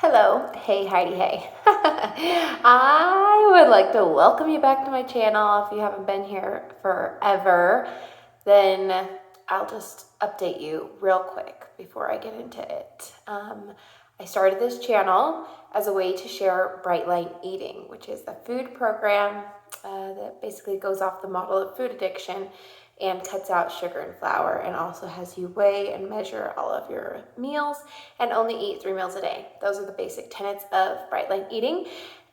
Hello, hey Heidi, hey. I would like to welcome you back to my channel. If you haven't been here forever, then I'll just update you real quick before I get into it. I started this channel as a way to share Bright Line Eating, which is a food program that basically goes off the model of food addiction and cuts out sugar and flour, and also has you weigh and measure all of your meals and only eat 3 meals a day. Those are the basic tenets of Bright Line Eating.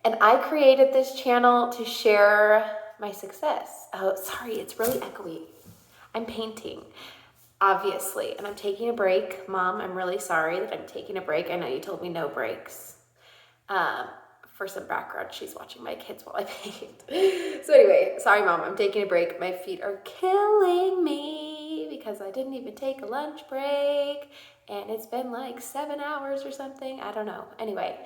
And I created this channel to share my success. Oh, sorry, it's really echoey. I'm painting, obviously, and I'm taking a break. Mom, I'm really sorry that I'm taking a break. I know you told me no breaks. For some background, she's watching my kids while I paint. So anyway, sorry Mom, I'm taking a break. My feet are killing me because I didn't even take a lunch break and it's been like 7 hours or something. I don't know. Anyway,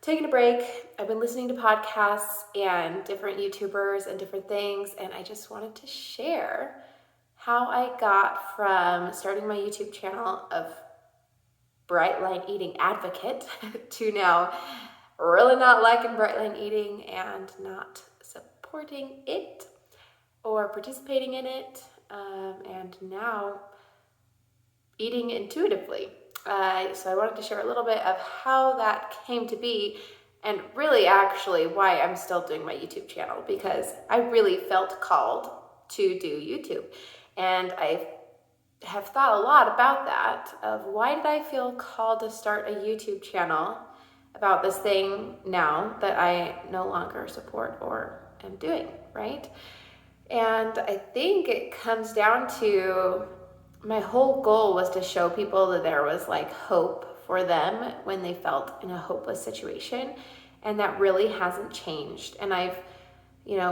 taking a break. I've been listening to podcasts and different YouTubers and different things, and I just wanted to share how I got from starting my YouTube channel of Bright Line Eating advocate to now really not liking Bright Line Eating and not supporting it or participating in it, and now eating intuitively. So I wanted to share a little bit of how that came to be, and really actually why I'm still doing my YouTube channel, because I really felt called to do YouTube. And I have thought a lot about that, of why did I feel called to start a YouTube channel about this thing now that I no longer support or am doing, right? And I think it comes down to my whole goal was to show people that there was like hope for them when they felt in a hopeless situation. And that really hasn't changed. And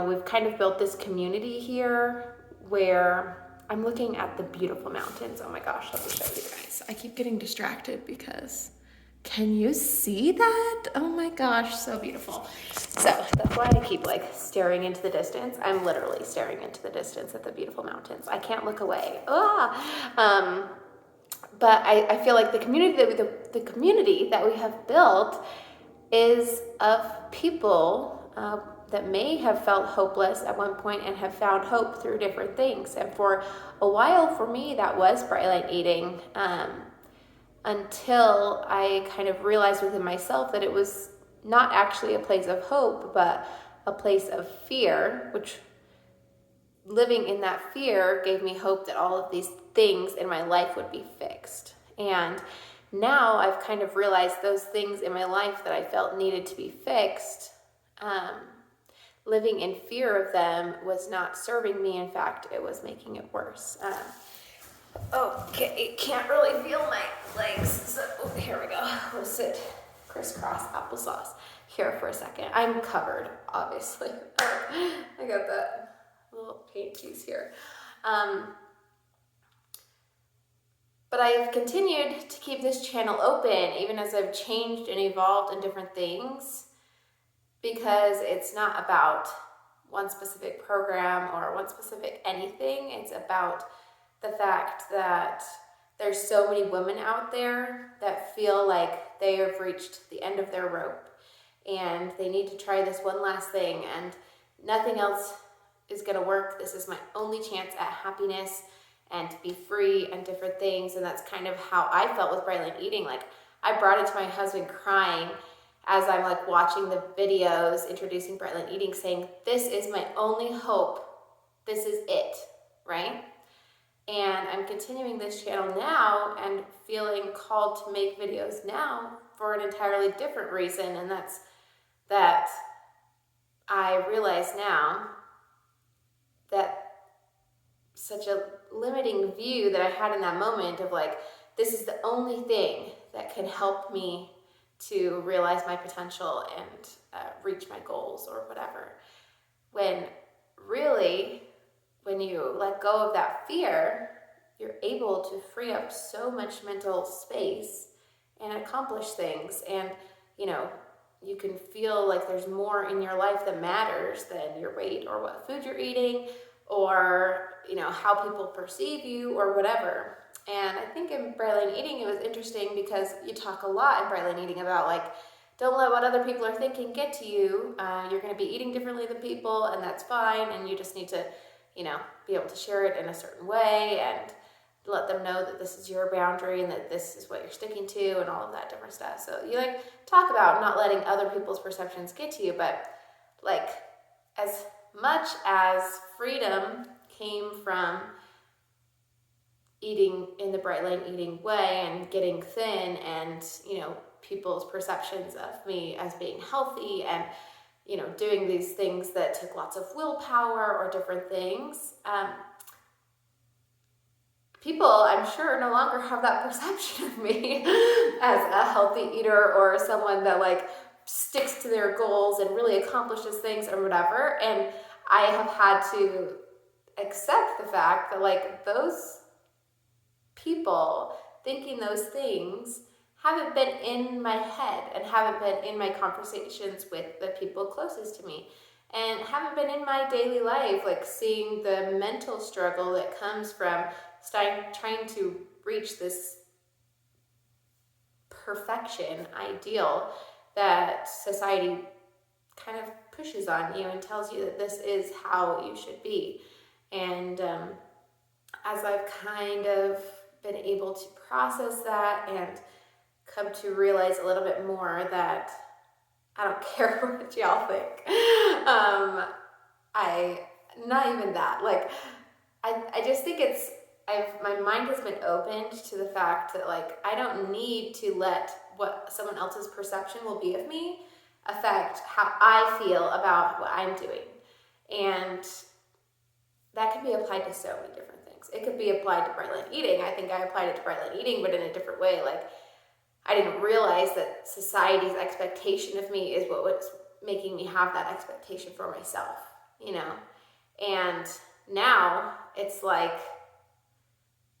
we've kind of built this community here where I'm looking at the beautiful mountains. Oh my gosh, let me show you guys. I keep getting distracted because can you see that? Oh my gosh, so beautiful. So that's why I keep like staring into the distance. I'm literally staring into the distance at the beautiful mountains. I can't look away. But I feel like the community that we have built is of people that may have felt hopeless at one point and have found hope through different things. And for a while, for me, that was Bright Line Eating, until I kind of realized within myself that it was not actually a place of hope, but a place of fear, which living in that fear gave me hope that all of these things in my life would be fixed. And now I've kind of realized those things in my life that I felt needed to be fixed, living in fear of them was not serving me. In fact, it was making it worse. Okay, can't really feel my legs, so here we go. We'll sit crisscross applesauce here for a second. I'm covered, obviously. I got that little paint piece here. But I've continued to keep this channel open even as I've changed and evolved in different things, because it's not about one specific program or one specific anything. It's about the fact that there's so many women out there that feel like they have reached the end of their rope and they need to try this one last thing and nothing else is going to work. This is my only chance at happiness and to be free and different things. And that's kind of how I felt with Bright Line Eating. Like, I brought it to my husband crying as I'm like watching the videos introducing Bright Line Eating, saying, this is my only hope. This is it, right? And I'm continuing this channel now and feeling called to make videos now for an entirely different reason. And that's that I realize now that such a limiting view that I had in that moment of like, this is the only thing that can help me to realize my potential and reach my goals or whatever. When really, when you let go of that fear, you're able to free up so much mental space and accomplish things. And, you can feel like there's more in your life that matters than your weight or what food you're eating or, how people perceive you or whatever. And I think in Bright Line Eating, it was interesting because you talk a lot in Bright Line Eating about like, don't let what other people are thinking get to you. You're going to be eating differently than people, and that's fine. And you just need to, be able to share it in a certain way and let them know that this is your boundary and that this is what you're sticking to and all of that different stuff. So you like talk about not letting other people's perceptions get to you, but like as much as freedom came from eating in the Bright Line Eating way and getting thin and, people's perceptions of me as being healthy and, doing these things that took lots of willpower or different things, people, I'm sure, no longer have that perception of me as a healthy eater or someone that like sticks to their goals and really accomplishes things or whatever. And I have had to accept the fact that like those people thinking those things haven't been in my head and haven't been in my conversations with the people closest to me and haven't been in my daily life, like seeing the mental struggle that comes from trying to reach this perfection ideal that society kind of pushes on you and tells you that this is how you should be. And as I've kind of been able to process that and come to realize a little bit more that I don't care what y'all think. Not even that. Like, I just think my mind has been opened to the fact that like, I don't need to let what someone else's perception will be of me affect how I feel about what I'm doing. And that can be applied to so many different things. It could be applied to Bright Line Eating. I think I applied it to Bright Line Eating, but in a different way. Like, I didn't realize that society's expectation of me is what was making me have that expectation for myself, And now it's like,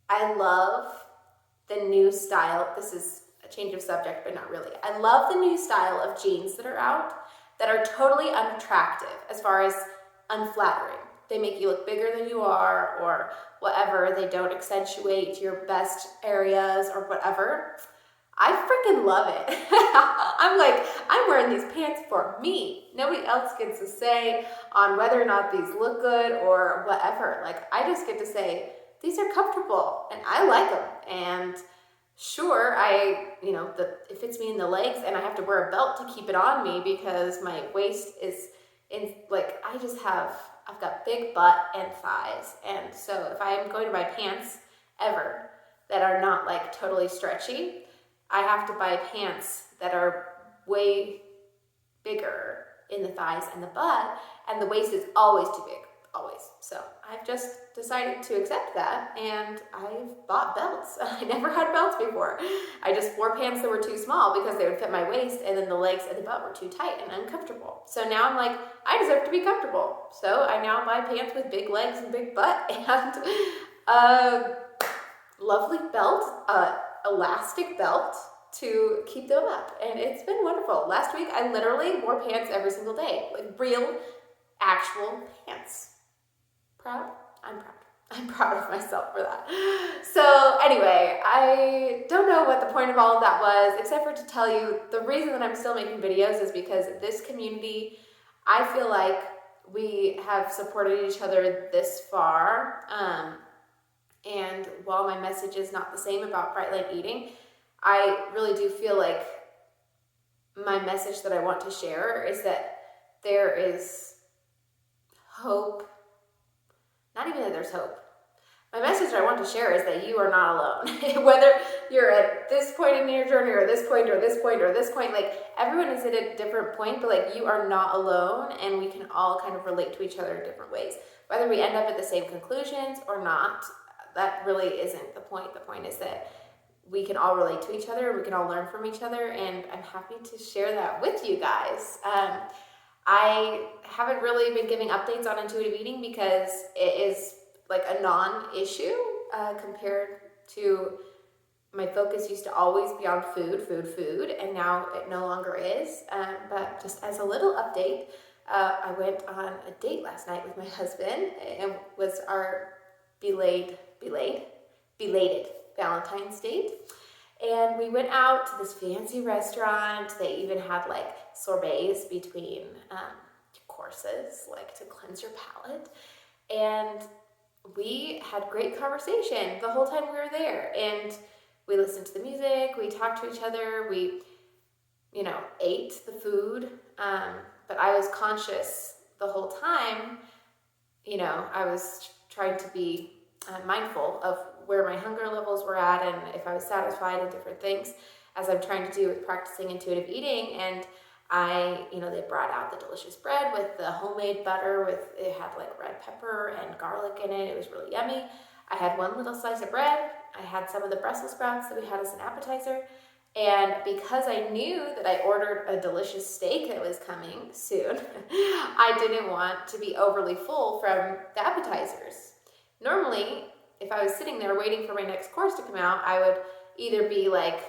I love the new style. This is a change of subject, but not really. I love the new style of jeans that are out that are totally unattractive as far as unflattering. They make you look bigger than you are or whatever. They don't accentuate your best areas or whatever. I freaking love it. I'm like, I'm wearing these pants for me. Nobody else gets to say on whether or not these look good or whatever. Like, I just get to say, these are comfortable and I like them. And sure, it fits me in the legs and I have to wear a belt to keep it on me because my waist is in, like, I've got big butt and thighs. And so if I'm going to buy pants ever that are not like totally stretchy, I have to buy pants that are way bigger in the thighs and the butt, and the waist is always too big, always. So I've just decided to accept that, and I've bought belts. I never had belts before. I just wore pants that were too small because they would fit my waist, and then the legs and the butt were too tight and uncomfortable. So now I'm like, I deserve to be comfortable. So I now buy pants with big legs and big butt, and a lovely belt, elastic belt to keep them up, and it's been wonderful. Last week I literally wore pants every single day, like real actual pants. Proud? I'm proud of myself for that. So anyway, I don't know what the point of all of that was, except for to tell you the reason that I'm still making videos is because this community, I feel like we have supported each other this far, and while my message is not the same about Bright Line Eating, I really do feel like my message that I want to share is that there is hope. Not even that there's hope. My message that I want to share is that you are not alone. Whether you're at this point in your journey or this point or this point or this point, like everyone is at a different point, but like you are not alone and we can all kind of relate to each other in different ways. Whether we end up at the same conclusions or not, that really isn't the point. The point is that we can all relate to each other, we can all learn from each other, and I'm happy to share that with you guys. I haven't really been giving updates on intuitive eating because it is like a non-issue compared to my focus used to always be on food, and now it no longer is. But just as a little update, I went on a date last night with my husband, and was our belated Valentine's date. And we went out to this fancy restaurant. They even had like sorbets between courses, like to cleanse your palate. And we had great conversation the whole time we were there. And we listened to the music, we talked to each other, we, ate the food. But I was conscious the whole time. I was trying to be mindful of where my hunger levels were at and if I was satisfied and different things, as I'm trying to do with practicing intuitive eating. And they brought out the delicious bread with the homemade butter it had like red pepper and garlic in it. It was really yummy. I had one little slice of bread. I had some of the Brussels sprouts that we had as an appetizer. And because I knew that I ordered a delicious steak that was coming soon, I didn't want to be overly full from the appetizers. Normally, if I was sitting there waiting for my next course to come out, I would either be like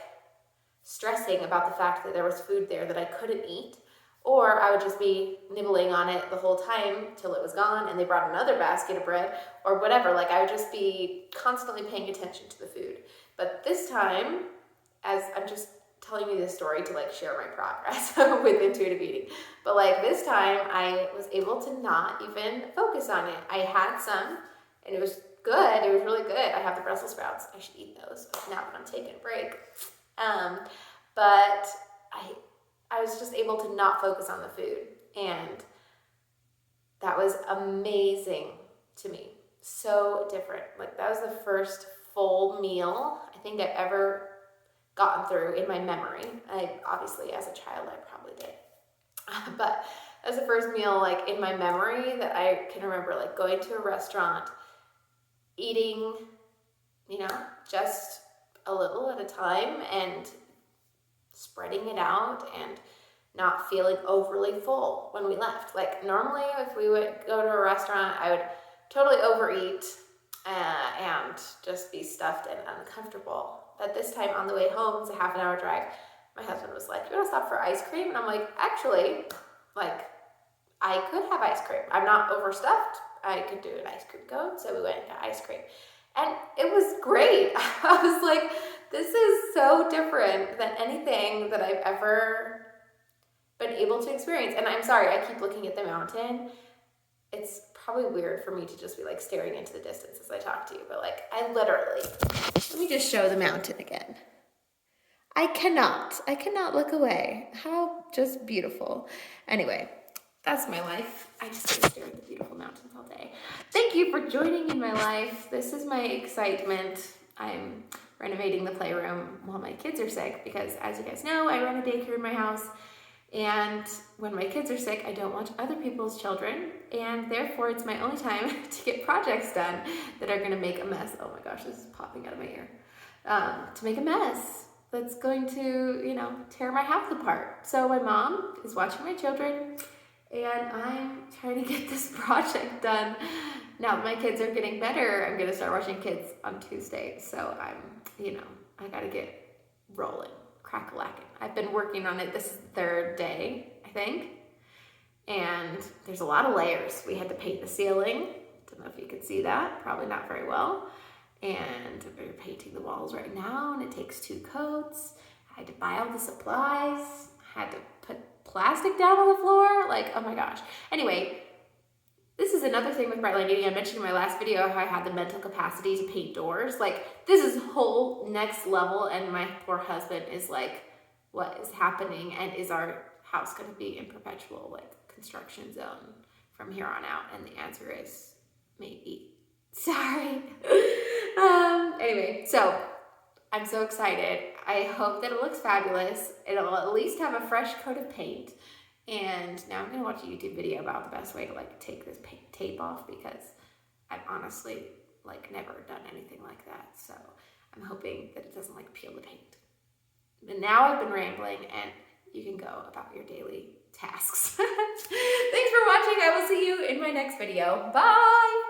stressing about the fact that there was food there that I couldn't eat, or I would just be nibbling on it the whole time till it was gone and they brought another basket of bread or whatever. Like I would just be constantly paying attention to the food. But this time, as I'm just telling you this story to like share my progress with intuitive eating, but like this time I was able to not even focus on it. I had some and it was good. It was really good. I have the Brussels sprouts. I should eat those now that I'm taking a break. But I was just able to not focus on the food, and that was amazing to me. So different. Like that was the first full meal I think I've ever gotten through in my memory. Obviously as a child I probably did. But that was the first meal like in my memory that I can remember, like going to a restaurant, eating, just a little at a time and spreading it out and not feeling overly full when we left. Like normally if we would go to a restaurant, I would totally overeat and just be stuffed and uncomfortable. But this time on the way home, it's a half an hour drive, my husband was like, "You want to stop for ice cream?" And I'm like, actually, like I could have ice cream. I'm not overstuffed. I could do an ice cream cone. So we went and got ice cream. And it was great. I was like, this is so different than anything that I've ever been able to experience. And I'm sorry, I keep looking at the mountain. It's probably weird for me to just be like staring into the distance as I talk to you, but like I literally, let me just show the mountain again. I cannot look away. How just beautiful. Anyway, that's my life. I just get to stare at the beautiful mountains all day. Thank you for joining in my life. This is my excitement. I'm renovating the playroom while my kids are sick because, as you guys know, I run a daycare in my house. And when my kids are sick, I don't watch other people's children. And therefore, it's my only time to get projects done that are going to make a mess. Oh my gosh, this is popping out of my ear. To make a mess that's going to, tear my house apart. So my mom is watching my children. And I'm trying to get this project done. Now that my kids are getting better, I'm going to start watching kids on Tuesday. So I got to get rolling, crack-a-lacking. I've been working on it. This is the third day, I think. And there's a lot of layers. We had to paint the ceiling. Don't know if you could see that. Probably not very well. And we're painting the walls right now, and it takes 2 coats. I had to buy all the supplies. I had to put plastic down on the floor. Like, oh my gosh. Anyway, this is another thing with Bright Line Eating. I mentioned in my last video how I had the mental capacity to paint doors. Like, this is whole next level, and my poor husband is like, what is happening? And is our house going to be in perpetual, like, construction zone from here on out? And the answer is maybe. Sorry. Anyway, so I'm so excited. I hope that it looks fabulous. It'll at least have a fresh coat of paint. And now I'm going to watch a YouTube video about the best way to like take this tape off, because I've honestly like never done anything like that. So I'm hoping that it doesn't like peel the paint. And now I've been rambling, and you can go about your daily tasks. Thanks for watching. I will see you in my next video. Bye.